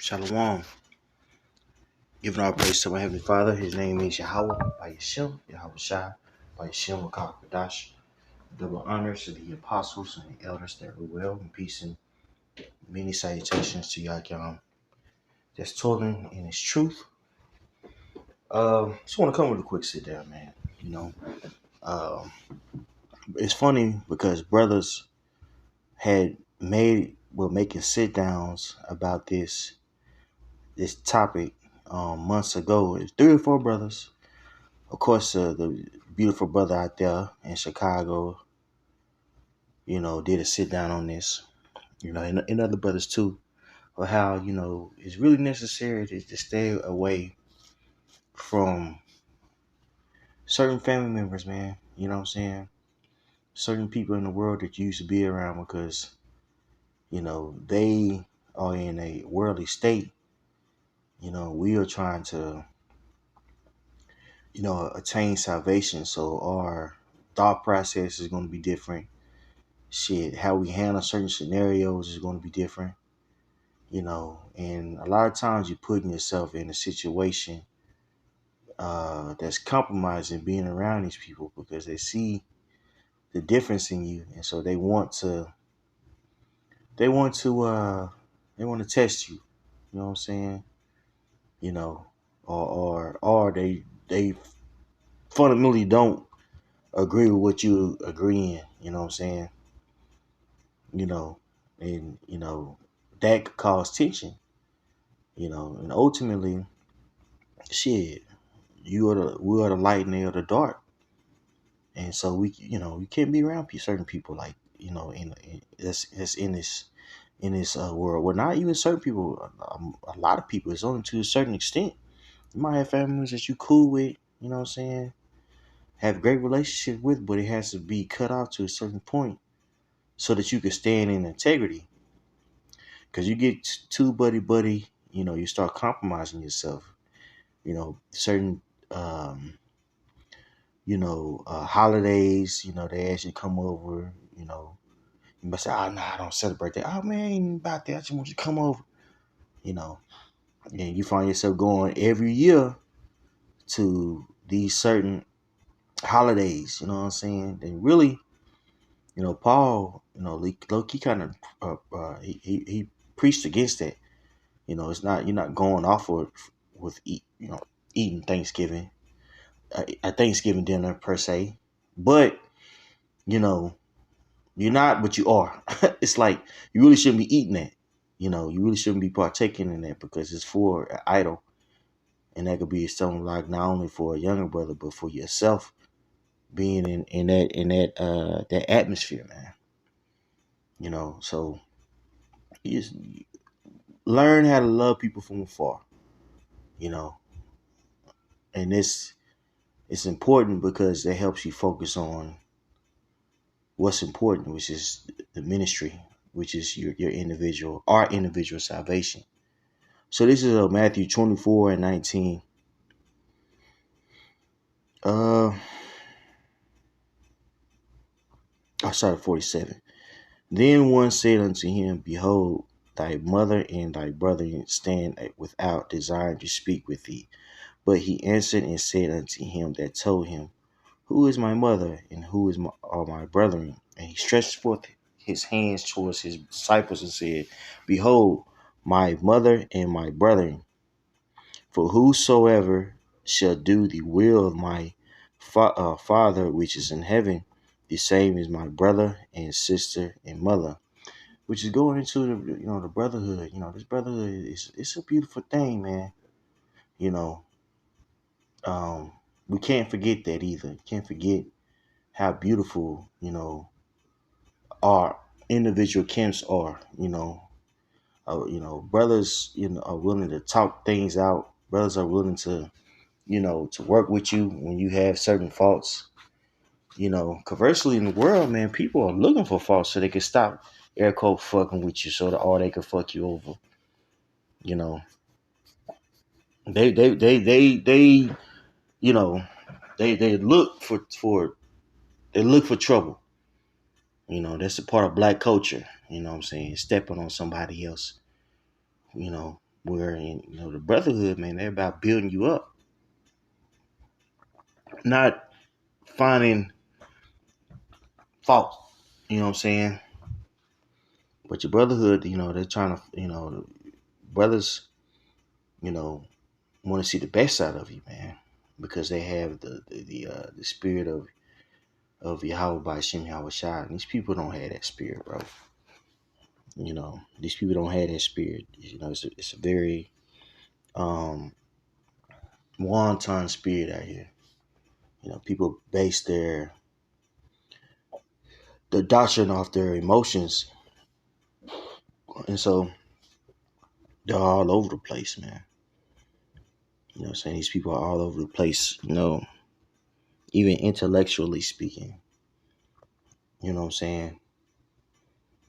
Shalom. Giving our praise to my Heavenly Father. His name is Yahweh by Yeshua, Yahweh Shai, by Yeshua Makar Kadash. Double honors to the apostles and the elders that were well, and peace and many salutations to Yakyam that's toiling in his truth. Just want to come with a quick sit down, man. Um, it's funny because brothers were making sit downs about this topic months ago. It's three or four brothers. Of course, the beautiful brother out there in Chicago, did a sit down on this, and other brothers too, of how, it's really necessary to stay away from certain family members, man. You know what I'm saying? Certain people in the world that you used to be around because, they are in a worldly state. We are trying to, attain salvation. So our thought process is going to be different. Shit, how we handle certain scenarios is going to be different, and a lot of times you're putting yourself in a situation that's compromising being around these people because they see the difference in you, and so they want to test you. You know what I'm saying? Or they fundamentally don't agree with what you agree in. You know what I'm saying? You know, and that could cause tension. And ultimately, shit, we are the light and they are the dark, and so we can't be around certain people like that's in this world. Well, not even certain people. A lot of people. It's only to a certain extent. You might have family members that you cool with. You know what I'm saying? Have great relationship with, but it has to be cut off to a certain point so that you can stand in integrity. Because you get too buddy, you start compromising yourself. Certain holidays, they actually come over, you must say, oh, no, I don't celebrate that. Oh, man, ain't about that. I just want you to come over, you know, and you find yourself going every year to these certain holidays, you know what I'm saying? And really, Paul, low-key kind of, he preached against that. It's not, you're not going off with eating Thanksgiving, a Thanksgiving dinner per se, but, you're not, but you are. It's like you really shouldn't be eating that. You really shouldn't be partaking in that because it's for an idol. And that could be something like not only for a younger brother, but for yourself being in that atmosphere, man. So you just learn how to love people from afar, you know, and it's important because it helps you focus on what's important, which is the ministry, which is our individual salvation. So this is Matthew 24:19. I started 47. Then one said unto him, Behold, thy mother and thy brethren stand without, desiring to speak with thee. But he answered and said unto him that told him, Who is my mother, and are my brethren? And he stretched forth his hands towards his disciples and said, Behold, my mother and my brethren. For whosoever shall do the will of my Father which is in heaven, the same is my brother and sister and mother. Which is going into the brotherhood. This brotherhood it's a beautiful thing, man. You know, we can't forget that either. Can't forget how beautiful our individual camps are. Brothers are willing to talk things out. Brothers are willing to to work with you when you have certain faults. Conversely in the world, man, people are looking for faults so they can stop air quote fucking with you, or they can fuck you over. You know, they you know they look for trouble. That's a part of black culture. You know what I'm saying? Stepping on somebody else. Where the brotherhood, man, they're about building you up, not finding fault. You know what I'm saying? But your brotherhood, they're trying to, brothers, you know, want to see the best out of you, man, because they have the spirit of Yahweh by Shem Yahweh Shai. And these people don't have that spirit, bro. These people don't have that spirit. It's a very wanton spirit out here. People base the doctrine off their emotions, and so they're all over the place, man. You know what I'm saying? These people are all over the place, even intellectually speaking. You know what I'm saying?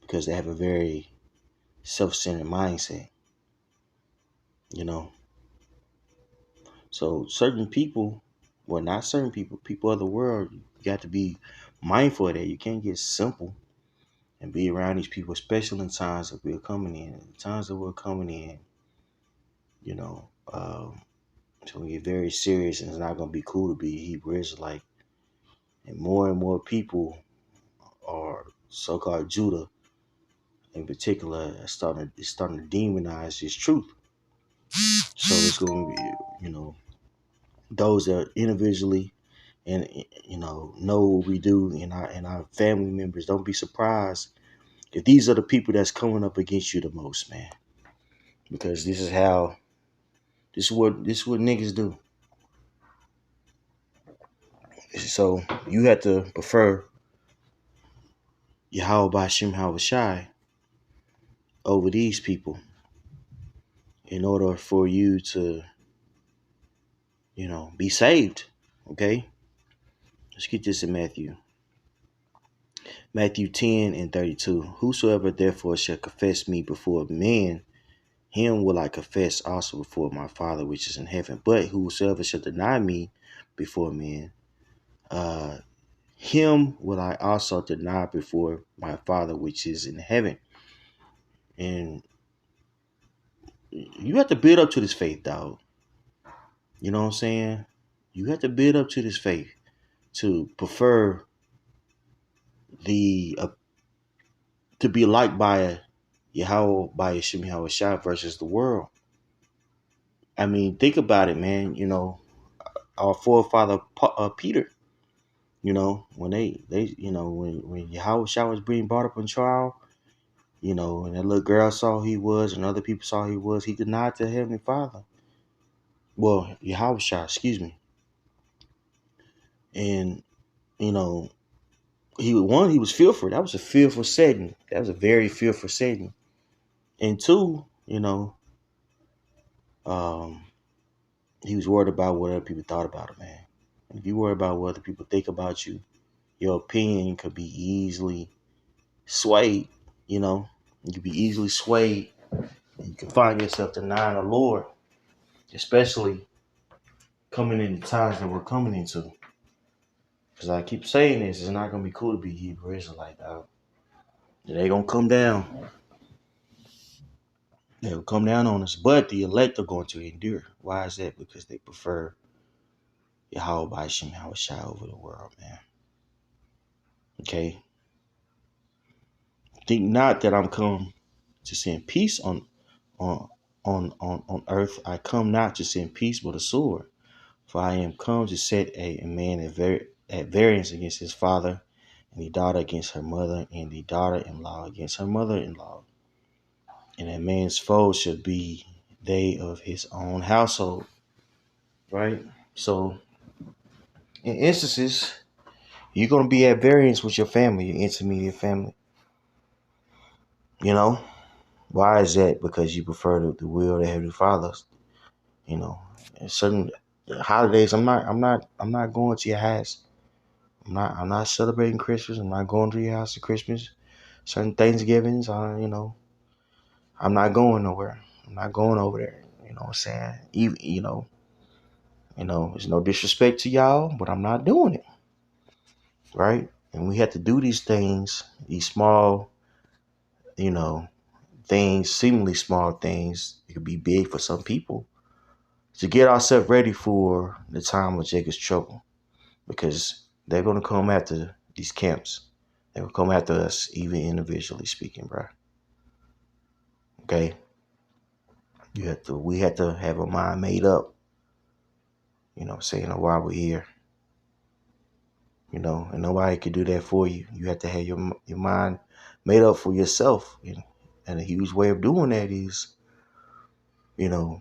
Because they have a very self-centered mindset, you know. So certain people, well, not certain people of the world, you got to be mindful of that. You can't get simple and be around these people, especially in times that we're coming in. In times that we're coming in, you know, so we get very serious, and it's not going to be cool to be a Hebrew Israelite. And more people are so-called Judah, in particular, is starting to demonize this truth. So it's going to be, those that individually and know what we do and our family members. Don't be surprised if these are the people that's coming up against you the most, man. Because this is what niggas do. So you have to prefer Yahweh Bashim Hawashai over these people in order for you to, be saved. Okay? Let's get this in Matthew. Matthew 10:32. Whosoever therefore shall confess me before men, him will I confess also before my Father which is in heaven. But whosoever shall deny me before men, him will I also deny before my Father which is in heaven. And you have to build up to this faith, dog. You know what I'm saying? You have to build up to this faith to prefer the to be liked by Yahweh by Yeshua Yahweh versus the world. I mean, think about it, man. Our forefather Peter. When when Yahweh Shah was being brought up on trial, and that little girl saw who he was and other people saw who he was, he denied the Heavenly Father. Well, Yahweh Shah, excuse me. And, he was fearful. That was a fearful setting. That was a very fearful setting. And two, um, he was worried about what other people thought about him, man. And if you worry about what other people think about you, your opinion could be easily swayed, You could be easily swayed. You can find yourself denying the Lord, especially coming in the times that we're coming into. Because I keep saying this, it's not going to be cool to be Hebrew Israelite, dog. They going to come down. They'll come down on us. But the elect are going to endure. Why is that? Because they prefer Yahweh by Shem Shai over the world, man. Okay? Think not that I'm come to send peace on earth. I come not to send peace but a sword. For I am come to set a man at variance against his father, and the daughter against her mother, and the daughter-in-law against her mother-in-law. And a man's foes shall be they of his own household. Right? So, in instances, you're going to be at variance with your family, your intermediate family. Why is that? Because you prefer the will of the Heavenly Father. Certain holidays, I'm not going to your house. I'm not celebrating Christmas. I'm not going to your house for Christmas. Certain Thanksgivings, I'm not going nowhere. I'm not going over there. You know what I'm saying? Even, there's no disrespect to y'all, but I'm not doing it. Right? And we have to do these things, these small, things, seemingly small things, it could be big for some people, to get ourselves ready for the time of Jacob's trouble, because they're going to come after these camps. They're going to come after us, even individually speaking, bro. Okay? We have to have a mind made up, saying while we're here, and nobody can do that for you. You have to have your mind made up for yourself. And a huge way of doing that is,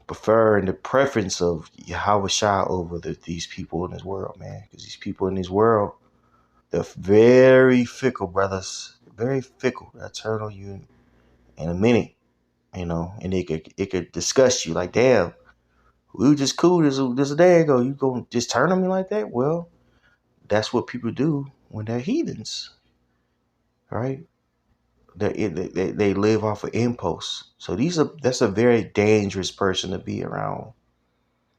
preferring the preference of Yahweh Shah over these people in this world, man. Because these people in this world, they're very fickle, brothers. Very fickle. They'll turn on you in a minute, and it could disgust you. Like, damn, we were just cool this a day ago. You gonna just turn on me like that? Well, that's what people do when they're heathens, right? They live off of impulse. So that's a very dangerous person to be around.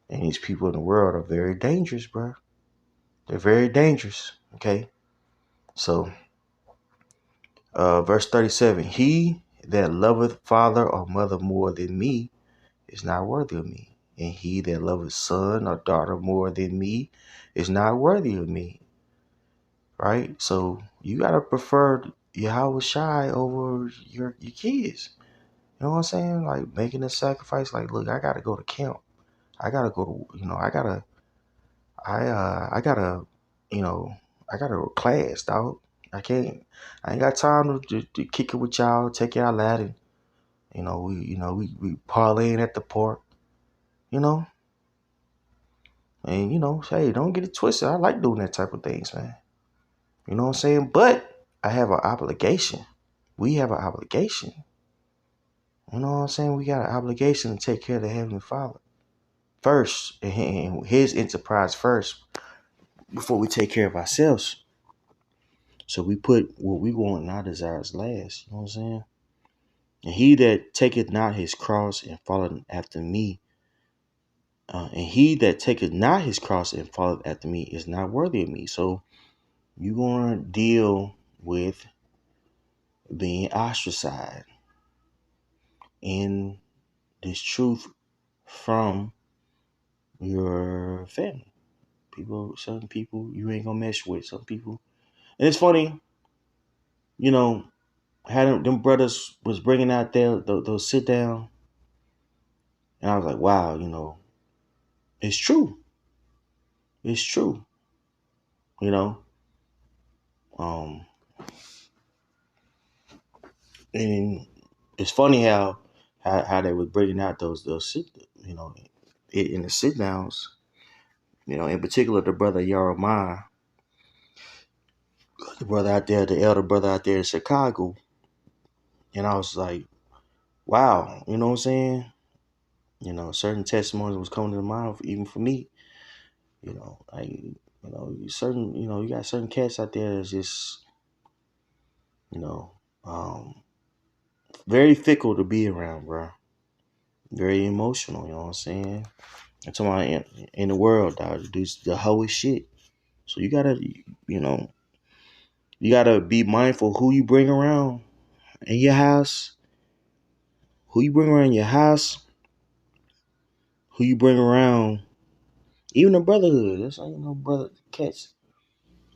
And these people in the world are very dangerous, bro. They're very dangerous. Okay. So, verse 37, he that loveth father or mother more than me is not worthy of me. And he that loveth son or daughter more than me is not worthy of me. Right? So you gotta prefer Yahweh Shai over your kids. You know what I'm saying? Like making a sacrifice. Like, look, I gotta go to camp. I gotta go to, I gotta, you know, I gotta go to class, dog. I ain't got time to kick it with y'all, take y'all out, and we parlaying at the park, you know, and hey, don't get it twisted. I like doing that type of things, man. You know what I'm saying? But I have an obligation. We have an obligation. You know what I'm saying? We got an obligation to take care of the Heavenly Father first, and His enterprise first, before we take care of ourselves. So we put what we want in our desires last. You know what I'm saying? And he that taketh not his cross and followeth after me, and he that taketh not his cross and followeth after me is not worthy of me. So you're going to deal with being ostracized in this truth from your family. Certain people you ain't going to mess with. Some people. And it's funny, how them brothers was bringing out there those sit down. And I was like, wow, it's true. It's true. You know, um, and it's funny how they was bringing out those sit, in the sit downs. In particular, the brother Jeremiah, the brother out there, the elder brother out there in Chicago. And I was like, wow, you know what I'm saying? Certain testimonies was coming to mind, even for me. You got certain cats out there that's just, you know, um, very fickle to be around, bro. Very emotional, you know what I'm saying? I'm talking about in the world, dog, do the whole shit. So you gotta be mindful who you bring around in your house, who you bring around your house, who you bring around, even the brotherhood. That's like, brother cats.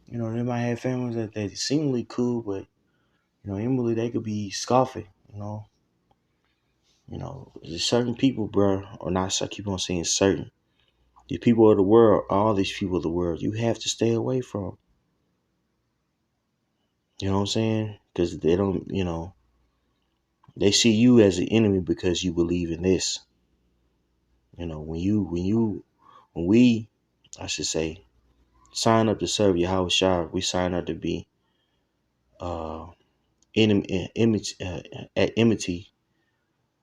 They might have families that they seemingly cool, but inwardly they could be scoffing. There's certain people, bro, or not. I keep on saying certain. These people of the world, all these people of the world, you have to stay away from. You know what I'm saying? Because they don't, they see you as an enemy because you believe in this. When we, I should say, sign up to serve Yahweh Shah, we sign up to be uh, at enmity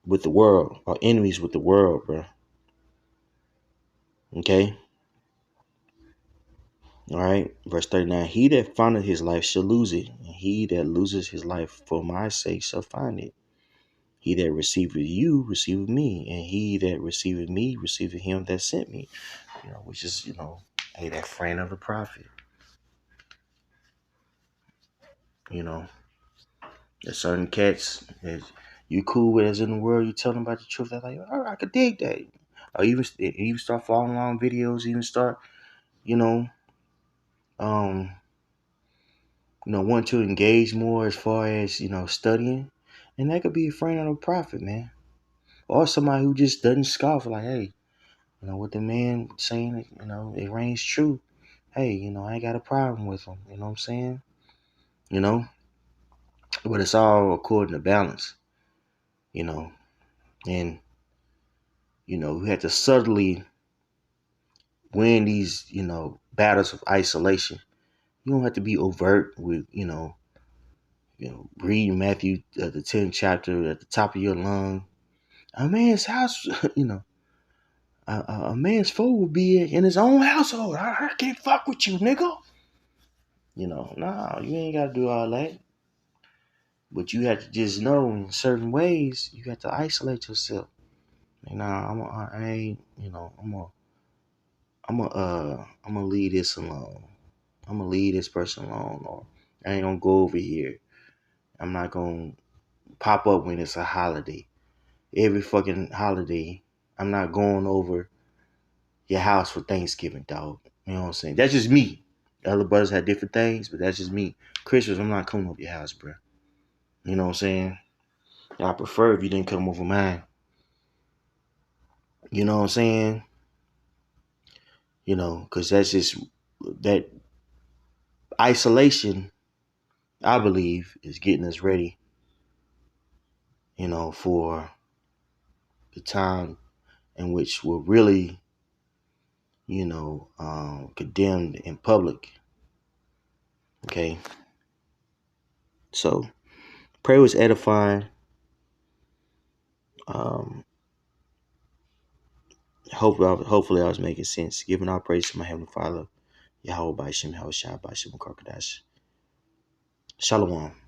with the world, or enemies with the world, bro. Okay? All right. Verse 39, he that findeth his life shall lose it, and he that loses his life for my sake shall find it. He that receiveth you receiveth me, and he that receiveth me receiveth him that sent me. Which is, hey, that friend of the prophet. There's certain cats that you cool with us in the world, you tell them about the truth. They're like, all right, I could dig that. Or even start following along videos, even start, you know, um, want to engage more as far as, studying. And that could be a friend of the prophet, man. Or somebody who just doesn't scoff, like, hey, what the man saying, it reigns true. Hey, I ain't got a problem with him. You know what I'm saying? You know, but it's all according to balance, you know, and, we have to subtly win these, battles of isolation. You don't have to be overt with, reading Matthew, the 10th chapter at the top of your lung. A man's house, a man's foe will be in his own household. I can't fuck with you, nigga. Nah, you ain't got to do all that. But you have to just know in certain ways you have to isolate yourself. I ain't, I'm gonna leave this alone. I'm gonna leave this person alone, or I ain't gonna go over here. I'm not gonna pop up when it's a holiday. Every fucking holiday, I'm not going over your house for Thanksgiving, dog. You know what I'm saying? That's just me. The other brothers had different things, but that's just me. Christmas, I'm not coming over your house, bro. You know what I'm saying? I prefer if you didn't come over mine. You know what I'm saying? Because that's just that isolation, I believe, is getting us ready, for the time in which we're really, condemned in public. Okay. So prayer was edifying. Um, hopefully I was making sense. Giving our praise to my Heavenly Father, Yahweh Bashim, Yahweh Shai Bashim, Karkadash. Shalom.